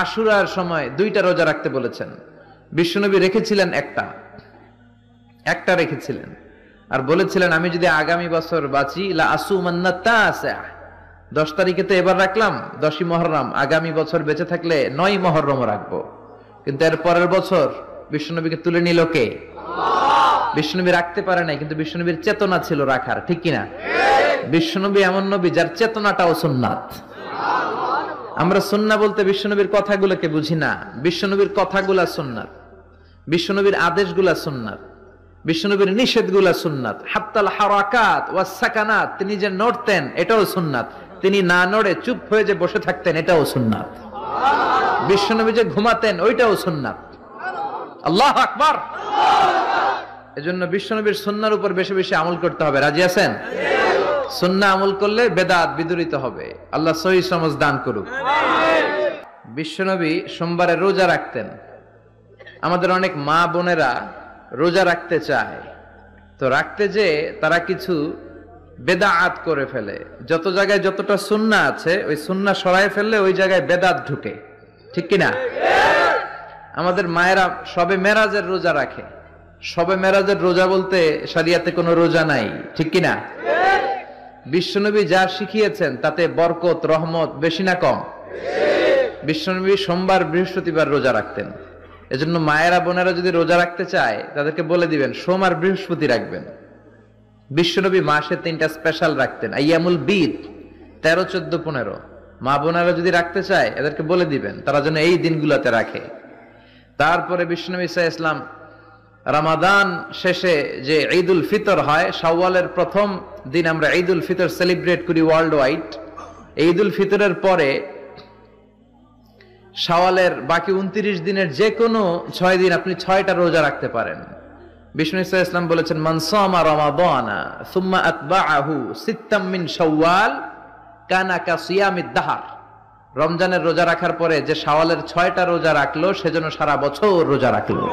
আশুরার সময় 2টা রোজা রাখতে বলেছেন। বিশ্বনবী রেখেছিলেন একটা রেখেছিলেন, আর বলেছিলেন আমি যদি আগামী বছর বাঁচি লা আসুমান্না তাসা, 10 তারিখে তো এবার রাখলাম 10ই মুহররম, আগামী বছর বেঁচে থাকলে 9ই মুহররমও রাখবো। কিন্তু এর পরের বছর বিশ্বনবীকে তুলে নিল কে? বিশ্বনবী রাখতে পারে নাই, কিন্তু বিশ্বনবীর চেতনা ছিল রাখার, ঠিক কিনা? বিশ্বনবী এমন নবী যার চেতনাটাও সুন্নাত। আমরা সুন্নাহ বলতে বিশ্বনবীর কথাগুলোকে বুঝি না, বিশ্বনবীর কথাগুলা সুন্নাত, বিশ্বনবীর আদেশগুলা সুন্নাত, বিশ্বনবীর নিষেধগুলা সুন্নাত। হাত্তাল হারাকাত ওয়াস সাকানাত, তিনি যে নড়তেন এটাও সুন্নাত, তিনি না নড়ে চুপ হয়ে যে বসে থাকতেন এটাও সুন্নাত, বিশ্বনবী যে ঘুমাতেন ওইটাও সুন্নাত। আল্লাহু আকবার। এজন্য বিশ্বনবীর সুন্নাহর উপর বেশি বেশি আমল করতে হবে। রাজি আছেন? সুন্নাহ আমল করলে বেদাত বিদুরিত হবে। আল্লাহ সহিহ সমঝ দান করুক। বিশ্বনবী সোমবারে রোজা রাখতেন। আমাদের অনেক মা বোনেরা রোজা রাখতে চায়, তো রাখতে যে তারা কিছু বেদাত করে ফেলে। যত জায়গায় যতটা সুন্নাহ আছে ওই সুন্নাহ সরায় ফেললে ওই জায়গায় বেদাত ঢুকে, ঠিক কিনা? আমাদের মায়েরা শবে মেরাজের রোজা রাখে। শবে মেরাজের রোজা বলতে শরিয়াতে কোনো রোজা নাই, ঠিক কিনা? বিশ্বনবী যা শিখিয়েছেন তাতে বরকত রহমত বেশি না কম? বিশ্বনবী সোমবার বৃহস্পতিবার রোজা রাখতেন। এজন্য মায়েরা বোনেরা যদি রোজা রাখতে চায় তাদেরকে বলে দিবেন সোম আর বৃহস্পতি রাখবেন। বিশ্বনবী মাসে 3টা স্পেশাল রাখতেন, আইয়ামুল বিদ 13, 14, 15। মা বোনেরা যদি রাখতে চায় এদেরকে বলে দিবেন তারা যেন এই দিনগুলোতে রাখে। তারপরে বিশ্বনবী সাল্লাল্লাহু আলাইহি ওয়াসাল্লাম রমাদান শেষে যে ঈদুল ফিতর হয়, শাওয়ালের প্রথম দিন আমরা ঈদুল ফিতর সেলিব্রেট করি ওয়ার্ল্ড ওয়াইড। ঈদুল ফিতরের পরে শাওয়ালের বাকি 29 দিনের যে কোনো 6 দিন আপনি 6টা রোজা রাখতে পারেন। বিষ্ণু সাল্লাল্লাহু আলাইহি ওয়াসাল্লাম বলেছেন মান সামা রমাদানা সুম্মা আতবাআহু সিত্তাম মিন শাওয়াল কানা কাসিয়ামিদ দাহর। রমজানের রোজা রাখার পরে যে শাওয়ালের 6টা রোজা রাখলো সেজন্য সারা বছর রোজা রাখলো।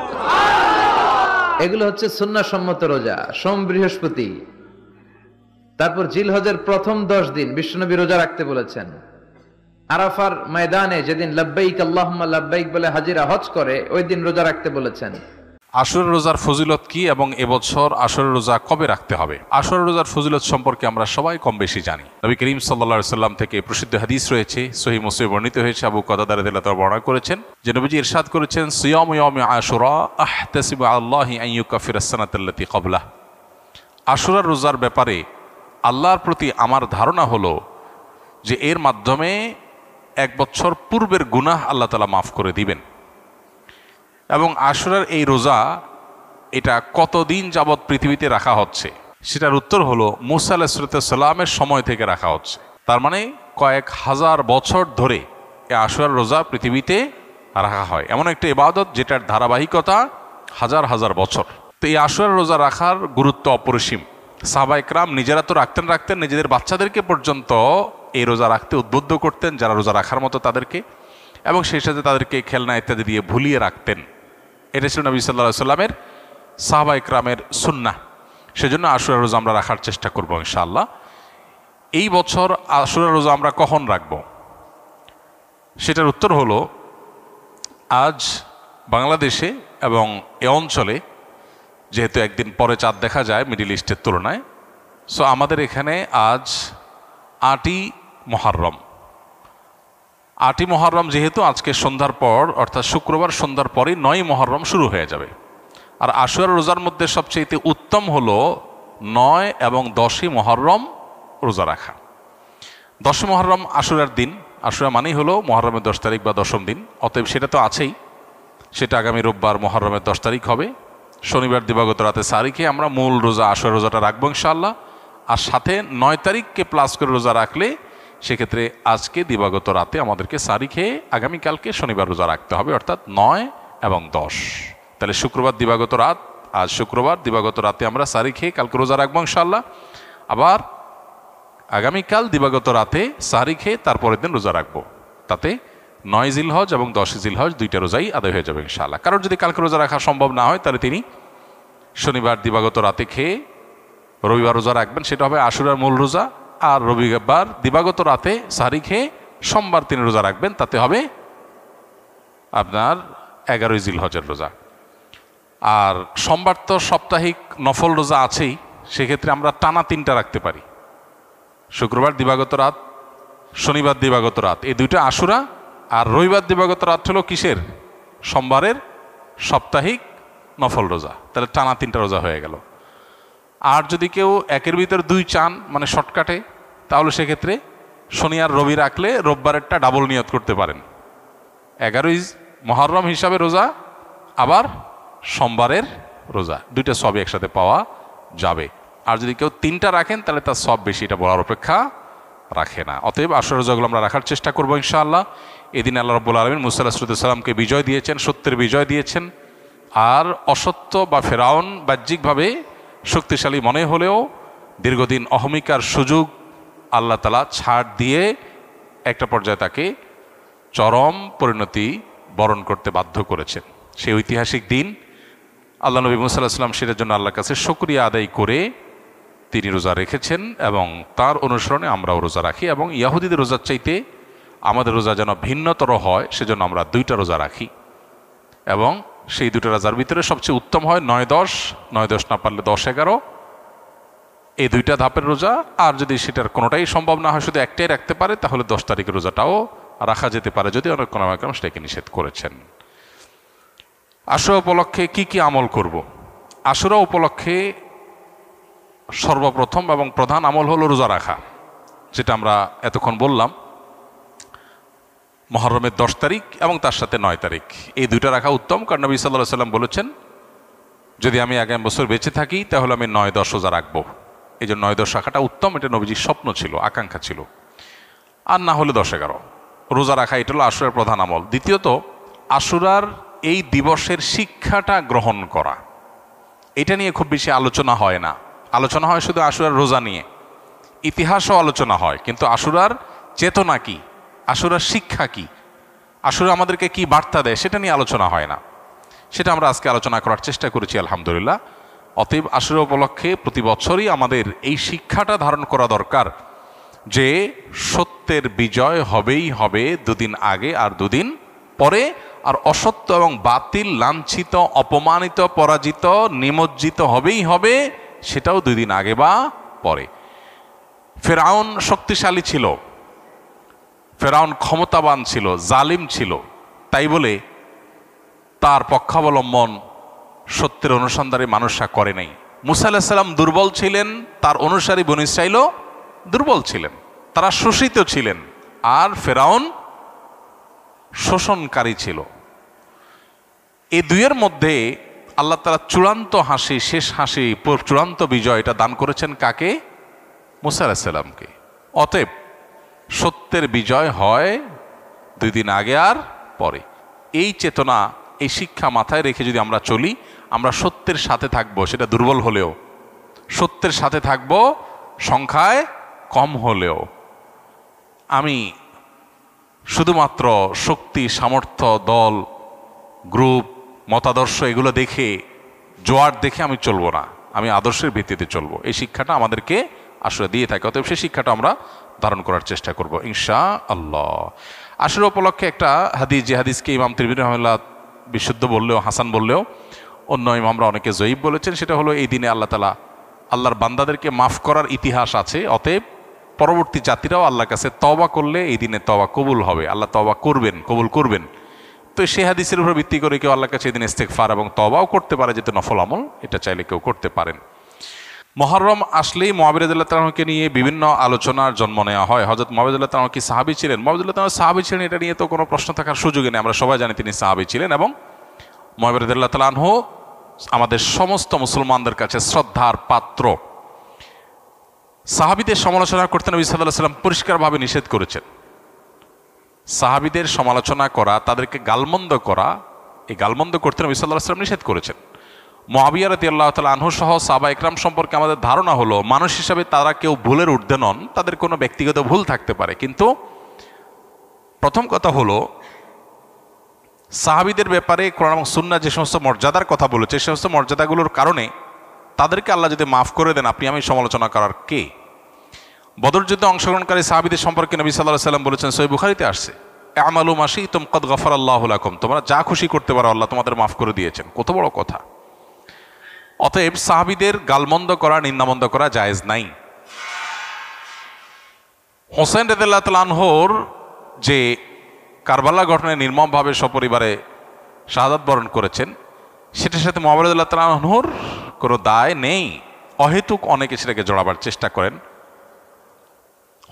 এগুলো হচ্ছে সুন্নাহ সম্মত রোজা, সোম বৃহস্পতি। তারপর জিলহজের প্রথম 10 দিন বিশ্বনবী রোজা রাখতে বলেছেন। আরাফার ময়দানে যেদিন লাব্বাইক আল্লাহুম্মা লাব্বাইক বলে হাজিরা হজ করে ওই দিন রোজা রাখতে বলেছেন। আশুরা রোজার ফজিলত কি এবং এবছর আশুরা রোজা কবে রাখতে হবে? আশুরা রোজার ফজিলত সম্পর্কে আমরা সবাই কম বেশি জানি। নবী করিম সাল্লাল্লাহু আলাইহি সাল্লাম থেকে প্রসিদ্ধ হাদিস রয়েছে, সহিহ মুসলিমে বর্ণিত হয়েছে। আবু কাতাদা রাদিয়াল্লাহু তাআলা বর্ণনা করেছেন যে নবীজি ইরশাদ করেছেন সিয়ামু ইয়াউমি আশুরা আহতাসিবু আল্লাহি আন ইউকাফিরাস সানাতাল্লাতী ক্বাবলাহ। আশুরা রোজার ব্যাপারে আল্লাহর প্রতি আমার ধারণা হলো যে এর মাধ্যমে 1 বছর পূর্বের গুনাহ আল্লাহ তাআলা মাফ করে দিবেন। এবং আশুরার এই রোজা এটা কতদিন যাবৎ পৃথিবীতে রাখা হচ্ছে সেটার উত্তর হলো মুসা আলাইহিস সালামের সময় থেকে রাখা হচ্ছে। তার মানে কয়েক হাজার বছর ধরে এই আশুরার রোজা পৃথিবীতে রাখা হয়। এমন একটা ইবাদত যেটার ধারাবাহিকতা হাজার হাজার বছর। তো এই আশুরার রোজা রাখার গুরুত্ব অপরিসীম। সাহাবায়ে কেরাম নিজেরা তো রাখতেন, নিজেদের বাচ্চাদেরকে পর্যন্ত এই রোজা রাখতে উদ্বুদ্ধ করতেন যারা রোজা রাখার মতো তাদেরকে, এবং সেই সাথে তাদেরকে খেলনা ইত্যাদি দিয়ে ভুলিয়ে রাখতেন। এটা ছিল নবী সাল্লাল্লাহু আলাইহি সাল্লামের সাহাবায়ে কেরামের সুন্নাহ। সেজন্য আশুরা রোজা আমরা রাখার চেষ্টা করব ইনশাআল্লাহ। এই বছর আশুরা রোজা আমরা কখন রাখব সেটার উত্তর হলো আজ বাংলাদেশে এবং এ অঞ্চলে যেহেতু একদিন পরে চাঁদ দেখা যায় মিডল ইস্টের তুলনায়, সো আমাদের এখানে আজ 8ই মুহররম। 8ই মুহররম যেহেতু আজকে সন্ধ্যার পর অর্থাৎ শুক্রবার সন্ধ্যার পরেই 9ই মুহররম শুরু হয়ে যাবে। আর আশুরা রোজার মধ্যে সবচেয়ে উত্তম হলো 9 এবং 10ই মুহররম রোজা রাখা। 10ই মুহররম আশুরার দিন, আশুরা মানেই হলো মুহররমের 10 তারিখ বা 10ম দিন, অতএব সেটা তো আছেই। সেটা আগামী রোববার মুহররমের 10 তারিখ হবে। শনিবার দিবাগত রাতে সারি খেয়ে আমরা মূল রোজা আশুরা রোজাটা রাখবো ইনশাআল্লাহ। আর সাথে 9 তারিখকে প্লাস করে রোজা রাখলে সেক্ষেত্রে আজকে দিবাগত রাতে আমাদেরকে সারি খেয়ে আগামীকালকে শনিবার রোজা রাখতে হবে, অর্থাৎ 9 এবং 10। তাহলে শুক্রবার দিবাগত রাত, আজ শুক্রবার দিবাগত রাতে আমরা সারি খেয়ে কালকে রোজা রাখবো ইনশাআল্লাহ। আবার আগামীকাল দিবাগত রাতে সারি খেয়ে তারপরের দিন রোজা রাখবো। তাতে 9 জিলহজ এবং 10 জিলহজ 2টা রোজাই আদায় হয়ে যাবে ইনশাআল্লাহ। কারণ যদি কালকে রোজা রাখা সম্ভব না হয় তাহলে তিনি শনিবার দিবাগত রাতে খেয়ে রবিবার রোজা রাখবেন, সেটা হবে আশুরার মূল রোজা। আর রবিবার দিবাগত রাতে সারি খেয়ে সোমবার তিনি রোজা রাখবেন, তাতে হবে আপনার 11ই জিলহজের রোজা। আর সোমবার তো সাপ্তাহিক নফল রোজা আছেই, সেক্ষেত্রে আমরা টানা 3টা রাখতে পারি। শুক্রবার দিবাগত রাত, শনিবার দিবাগত রাত, এই দুইটা আশুরা। আর রবিবার দিবাগত রাত হলো কিসের? সোমবারের সাপ্তাহিক নফল রোজা। তাহলে টানা 3টা রোজা হয়ে গেল। আর যদি কেউ একের ভিতর 2 চান, মানে শর্টকাটে, তাহলে সেক্ষেত্রে শনি আর রবি রাখলে রোববারেরটা ডাবল নিয়ত করতে পারেন। 11ই মুহররম হিসাবে রোজা, আবার সোমবারের রোজা, দুইটা সবই একসাথে পাওয়া যাবে। আর যদি কেউ 3টা রাখেন তাহলে তার সব বেশি, এটা বলার অপেক্ষা রাখে না। অতএব আশুরা রোজাগুলো আমরা রাখার চেষ্টা করবো ইনশাআল্লাহ। এদিন আল্লাহ রাব্বুল আলামিন মুসা আলাইহিস সালামকে বিজয় দিয়েছেন, সত্যের বিজয় দিয়েছেন। আর অসত্য বা ফেরাউন বাহ্যিকভাবে শক্তিশালী মনে হলেও দীর্ঘদিন অহমিকার সুযোগ আল্লাহ তাআলা ছাড় দিয়ে একটা পর্যায়ে তাকে চরম পরিণতি বরণ করতে বাধ্য করেছেন। সেই ঐতিহাসিক দিন আল্লাহ নবী মুসা আলাইহিস সালাম সেটার জন্য আল্লাহর কাছে শুকরিয়া আদায় করে তিনি রোজা রেখেছেন, এবং তার অনুসরণে আমরাও রোজা রাখি। এবং ইয়াহুদীদের রোজার চাইতে আমাদের রোজা যেন ভিন্নতর হয়, সেজন্য আমরা 2টা রোজা রাখি। এবং সেই 2টা রোজার ভিতরে সবচেয়ে উত্তম হয় 9-10, 9-10 না পারলে 10-11, এই 2টা ধাপের রোজা। আর যদি সেটার কোনোটাই সম্ভব না হয়, শুধু একটাই রাখতে পারে, তাহলে 10 তারিখের রোজাটাও রাখা যেতে পারে, যদি অনেক কোনো সেটাকে নিষেধ করেছেন। আশুরা উপলক্ষে কি কি আমল করব? আশুরা উপলক্ষে সর্বপ্রথম এবং প্রধান আমল হলো রোজা রাখা, যেটা আমরা এতক্ষণ বললাম। মুহররমের 10 তারিখ এবং তার সাথে 9 তারিখ, এই 2টা রাখা উত্তম। কারণ নবী সাল্লাল্লাহু আলাইহি সাল্লাম বলেছেন, যদি আমি আগামী বছর বেঁচে থাকি তাহলে আমি 9-10 রোজা রাখবো। এই জন্য 9-10 রাখাটা উত্তম, এটা নবীজির স্বপ্ন ছিল, আকাঙ্ক্ষা ছিল। আর না হলে 10-11 রোজা রাখা, এটা হলো আশুরার প্রধান আমল। দ্বিতীয়ত, আশুরার এই দিবসের শিক্ষাটা গ্রহণ করা, এটা নিয়ে খুব বেশি আলোচনা হয় না। আলোচনা হয় শুধু আশুরার রোজা নিয়ে, ইতিহাসও আলোচনা হয়, কিন্তু আশুরার চেতনা কি, আশুরার শিক্ষা কি, আশুরা আমাদেরকে কি বার্তা দেয়, সেটা নিয়ে আলোচনা হয় না। সেটা আমরা আজকে আলোচনা করার চেষ্টা করেছি আলহামদুলিল্লাহ। অতএব আশুরা উপলক্ষে প্রতি বছরই আমাদের এই শিক্ষাটা ধারণ করা দরকার যে সত্যের বিজয় হবেই হবে 2 দিন আগে আর 2 দিন পরে। আর অসত্য এবং বাতিল লাঞ্ছিত, অপমানিত, পরাজিত, নিমজ্জিত হবেই হবে, সেটাও 2 দিন আগে বা পরে। ফেরাউন শক্তিশালী ছিল, ফেরাউন ক্ষমতাবান ছিল, জালিম ছিল, তাই বলে তার পক্ষাবলম্বন সত্যের অনুসন্ধানে মানুষরা করে নাই। মুসা আলাইহিস সালাম দুর্বল ছিলেন, তার অনুসারী বনী ইসরাঈলও দুর্বল ছিলেন, তারা শোষিত ছিলেন। আর ফেরাউন শোষণকারী ছিল। এই দুইয়ের মধ্যে আল্লাহ তাআলা চূড়ান্ত হাসি, শেষ হাসি, চূড়ান্ত বিজয় এটা দান করেছেন কাকে? মুসা আলাইহিস সালামকে। অতএব সত্যের বিজয় হয় 2 দিন আগে আর পরে। এই চেতনা, এই শিক্ষা মাথায় রেখে যদি আমরা চলি, আমরা সত্যের সাথে থাকবো, সেটা দুর্বল হলেও সত্যের সাথে থাকবো, সংখ্যায় কম হলেও। আমি শুধুমাত্র শক্তি, সামর্থ্য, দল, গ্রুপ, মতাদর্শ এগুলো দেখে, জোয়ার দেখে আমি চলবো না, আমি আদর্শের ভিত্তিতে চলবো। এই শিক্ষাটা আমাদেরকে আসলে দিয়ে থাকে। অতএব সেই শিক্ষাটা আমরা ধারণ করার চেষ্টা করব ইনশাআল্লাহ। আশুরা উপলক্ষে একটা হাদিস, যে হাদিসকে ইমাম তিরমিজি রাহিমাহুল্লাহ বিশুদ্ধ বললেও, হাসান বললেও, অন্য ইমামরা অনেকে জয়ীফ বলেছেন, সেটা হলো এই দিনে আল্লাহ তাআলা আল্লাহর বান্দাদেরকে মাফ করার ইতিহাস আছে। অতএব পরবর্তী জাতিরাও আল্লাহর কাছে তওবা করলে এই দিনে তওবা কবুল হবে, আল্লাহ তওবা করবেন, কবুল করবেন। তো সেই হাদিসের উপর ভিত্তি করে কেউ আল্লাহর কাছে এই দিনে ইস্তেগফার এবং তওবাও করতে পারে, যেহেতু নফল আমল, এটা চাইলে কেউ করতে পারেন। মুহররম আসলেই মুআবিয়া রাদিয়াল্লাহু তাআলাকে নিয়ে বিভিন্ন আলোচনার জন্ম নেওয়া হয়। হযরত মুআবিয়া রাদিয়াল্লাহু তাআলা কি সাহাবী ছিলেন? মুআবিয়া রাদিয়াল্লাহু তাআলা সাহাবী ছিলেন, এটা নিয়ে তো কোনো প্রশ্ন থাকার সুযোগই নেই। আমরা সবাই জানি তিনি সাহাবী ছিলেন, এবং মুআবিয়া রাদিয়াল্লাহু তাআলা আনহু আমাদের সমস্ত মুসলমানদের কাছে শ্রদ্ধার পাত্র। সাহাবীদের সমালোচনা করতে নবী সাল্লাল্লাহু আলাইহি ওয়াসাল্লাম পরিষ্কারভাবে নিষেধ করেছেন। সাহাবীদের সমালোচনা করা, তাদেরকে গালমন্দ করা, এই গালমন্দ করতে নবী সাল্লাল্লাহু আলাইহি ওয়াসাল্লাম নিষেধ করেছেন। মুআবিয়া রাদিয়াল্লাহু তাআলা আনহু সহ সাহাবা ইকরাম সম্পর্কে আমাদের ধারণা হলো, মানুষ হিসাবে তারা কেউ ভুলের ঊর্ধ্বে নন, তাদের কোনো ব্যক্তিগত ভুল থাকতে পারে। কিন্তু প্রথম কথা হলো, সাহাবীদের ব্যাপারে কোরআন এবং সুন্নাহ যে সমস্ত মর্যাদার কথা বলেছে, সেই সমস্ত মর্যাদাগুলোর কারণে তাদেরকে আল্লাহ যদি মাফ করে দেন, আপনি আমি সমালোচনা করার কে? বদর যুদ্ধে অংশগ্রহণকারী সাহাবীদের সম্পর্কে নবী সাল্লাল্লাহু আলাইহি ওয়াসাল্লাম বলেছেন, সহিহ বুখারীতে আসছে, আমালু মা শি'তুম ক্বাদ গাফারাল্লাহু লাকুম, তোমরা যা খুশি করতে পারো, আল্লাহ তোমাদের মাফ করে দিয়েছেন। কত বড় কথা! অতএব সাহাবীদের গালমন্দ করা, নিন্দামন্দ করা জায়েজ নাই। হোসেন রাদিয়াল্লাহু তাআলা আনহুর যে কারবালা ঘটনায় নির্মমভাবে সপরিবারে শাহাদাত বরণ করেছেন, সেটার সাথে মুআবিয়া রাদিয়াল্লাহু তাআলা আনহুর কোনো দায় নেই। অহেতুক অনেকে সেটাকে জড়াবার চেষ্টা করেন।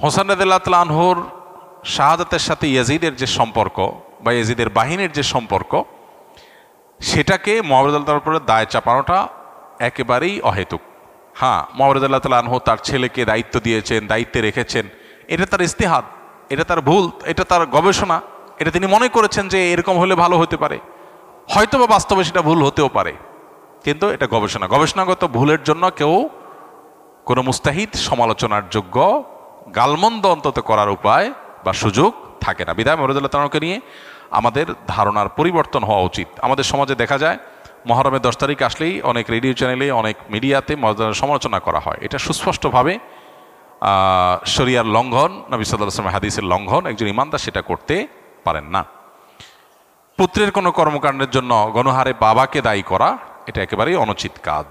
হোসেন রাদিয়াল্লাহু তাআলা আনহুর শাহাদাতের সাথে ইয়াজিদের যে সম্পর্ক বা ইয়াজিদের বাহিনীর যে সম্পর্ক, সেটাকে মুআবিয়া রাদিয়াল্লাহু তাআলার উপরে দায় চাপানোটা একেবারেই অহেতুক। হ্যাঁ, মুআবিয়া রাদিয়াল্লাহু তাআলা আনহু তার ছেলেকে দায়িত্ব দিয়েছেন, দায়িত্বে রেখেছেন, এটা তার ইজতিহাদ, এটা তার ভুল, এটা তার গবেষণা, এটা তিনি মনে করেছেন যে এরকম হলে ভালো হতে পারে। হয়তো বা বাস্তবে সেটা ভুল হতেও পারে, কিন্তু এটা গবেষণা। গবেষণাগত ভুলের জন্য কেউ কোনো মুস্তাহিদ সমালোচনার যোগ্য গালমন্দ অন্তত করার উপায় বা সুযোগ থাকে না। বিধায় মুআবিয়া রাদিয়াল্লাহু তাআলাকে নিয়ে আমাদের ধারণার পরিবর্তন হওয়া উচিত। আমাদের সমাজে দেখা যায় মুহররমের 10 তারিখ আসলেই অনেক রেডিও চ্যানেলে, অনেক মিডিয়াতে মুআবিয়ার সমালোচনা করা হয়। এটা সুস্পষ্টভাবে শরিয়ার লঙ্ঘন, নবী সাল্লাল্লাহু আলাইহি ওয়াসাল্লামের হাদিসের লঙ্ঘন। একজন ইমানদার সেটা করতে পারেন না। পুত্রের কোনো কর্মকাণ্ডের জন্য গণহারে বাবাকে দায়ী করা, এটা একেবারেই অনুচিত কাজ।